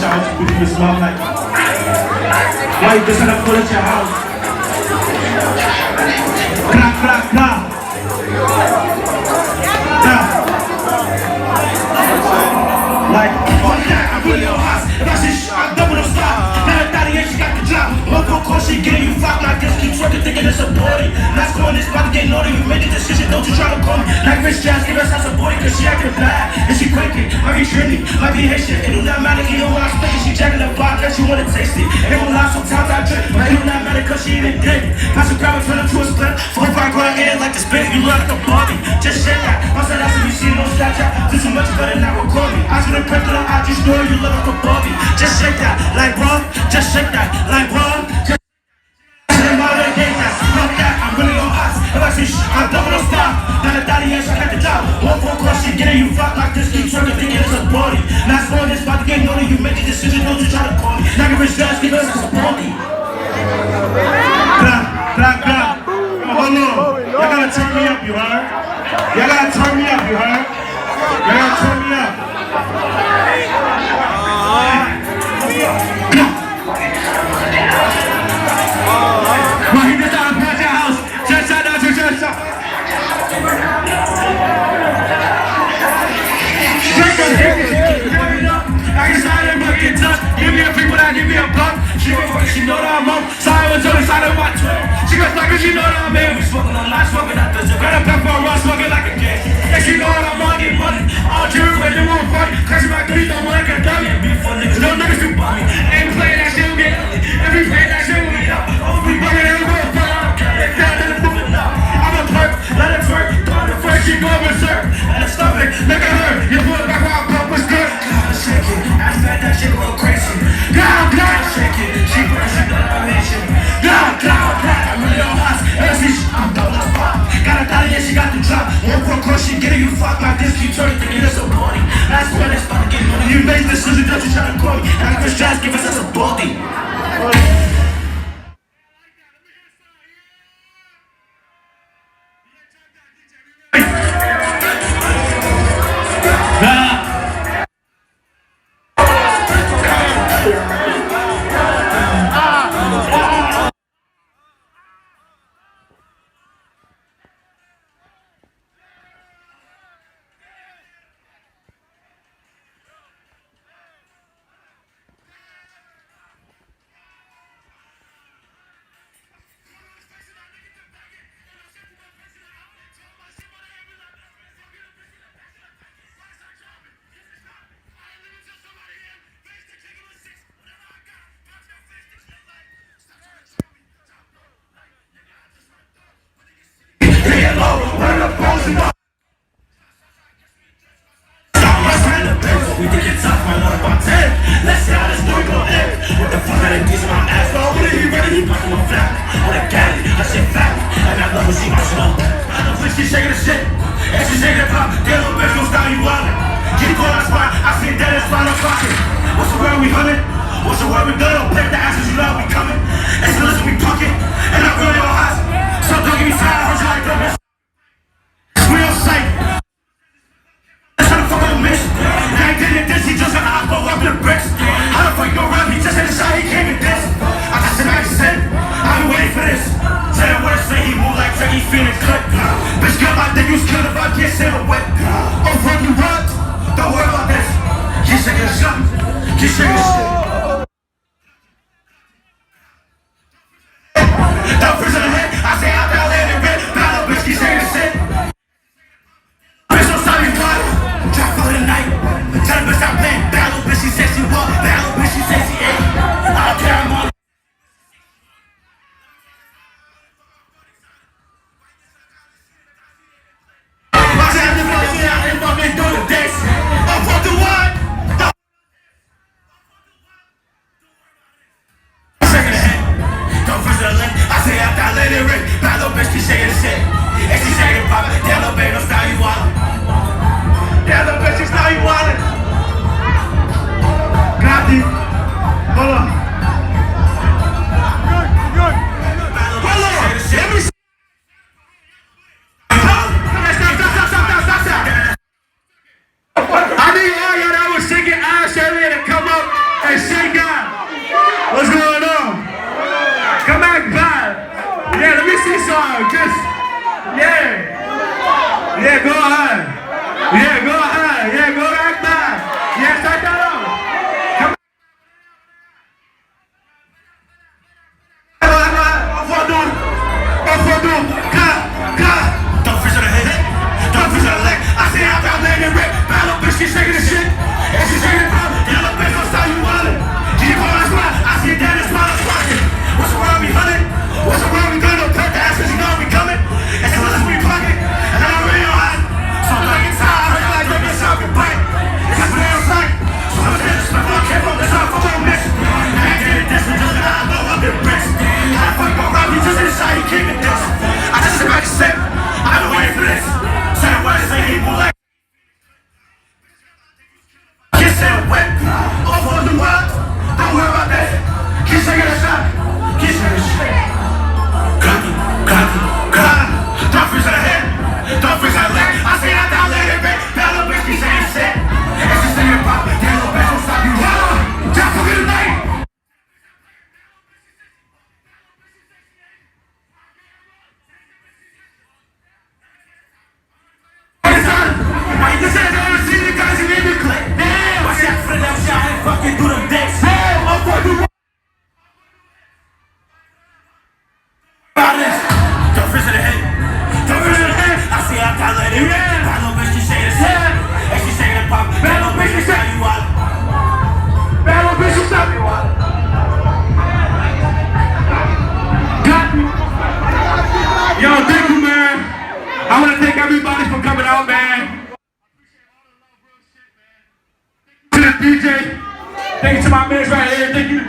shout you with your small like. Why you just gonna pull at your house? Crack, crack, crack. Like, fuck that, I'm really on house. If I say shit, I'm double the stop. Now that daddy, she got the job. One phone call, she getting you flop like this. Keep twerking, thinking it's a party. Not going this about to get naughty. You made the decision, don't you try to call me. Like Rich Jazz, give us house a boy, cause she acting bad. And she quaking, might be trendy, might be Haitian. It do not matter, you know what I'm speaking. She jacking the vibe, cause she wanna taste it. It don't lie, sometimes I drink. But it do not matter, cause she even dick. Pass a grab and turn into a split. 4-5 going in like the spit, you look like a Barbie. Just shake that. I said that's what you see, no Snapchat. Do too much, you better not record me. I should have pressed it on IG story, you look like a Barbie. Just shake that, like bro. Just shake that, like bro. Just fuck that, I'm really on ice. If I say shit, I'm double the stop. Now the daddy ass, I got the job. One phone call, she getting you fucked like this. Keep twerking, thinking it's a party. Not going this about to get naughty. You make the decision, don't you try to call me. Now give Rich Jazz, give us a party. Clap, clap, clap. Hold on. Y'all gotta turn me up, you heard? Y'all gotta turn me up, you heard? Y'all gotta turn me up. Well, he just out of your house. Just shut down, just shut. I can sign him, but get touched. Give me a freak, but I give me a buck. She gon' fuck, she know that I'm up. Silence on the side of my Twitter. She gon' fuck, she know that I'm in. We smoking on line, smoking out the zip. Got a pepper on run, smoking like a gas. And she know that I'm on, get money. All jury, but they won't fight. Cause my three don't wanna get done. Be for niggas, no niggas who buy me. Ain't playing that shit, we get ugly. If we play that shit, we get up. Oh, we bugging and we're I'm a perk, let it twerk. Throw the first, she go berserk. And the stomach, look at her. You put it back while pump was good. God, shake it. After that shit go crazy. God, shake it. She burns, she know that I'm Haitian. God, I'm really on hot. I'm double the pop. Got a daddy and she got the drop. One phone call, she getting you fucked like this. Keep turning, thinking it's a party. That's when it's about to get money. You made the decision, don't you try to call me. Now Rich Jazz, give us a baldy. We think it's tough, my love about 10. Let's see how this story gon' end. What the fuck are they teasing my ass? No, when he ready, he poppin' on flat. On a galley, that shit fat. And I love when she marching up. I know when she shaking the shit. And she shaking the pop. That little bitch gon' style you wildin'. Get the corner spot, I see that it's flying on pocket. What's the word we hunting? What's the word we done? Don't break the asses, you know we coming. And so listen, we talking. And I'm really on hot. So don't get me tired, I heard you like that bitch. We on sight. He just got out, go up in the bricks. How the fuck you go around? He just had a shot, he came in this. I got some accent, I've been waiting for this. Tell him what to say, he move like Drake, he feeling cut. Bitch, get my dick, you scared if I get silhouette. Oh, fuck you what? Don't worry about this. Keep shaking the shit. Keep shaking the shit. Don't freeze in the head, I say out there, let it rip. Battle, bitch, keep shaking the shit. Bitch, don't stop your body. Drop for the night. Tell the bitch stop playing. Battle, bitch, she said she walk. Battle, bitch, she said she ate. I don't care, I'm on. Watch out, the boys, yeah, I'm fucking doing this. Oh, fuck the what? walking through them decks. Hey, I'm fucking about this. Don't fish in the head. Don't fish in the head. I see how I let it. Bad little bitch, she shaking the shit. And she shaking the pop. Bad little bitch, she shaking you out. Bad little bitch, she stop you out. Yo, thank you, man. I want to thank everybody for coming out, man. To the DJ. Thank you to my man right here. Thank you.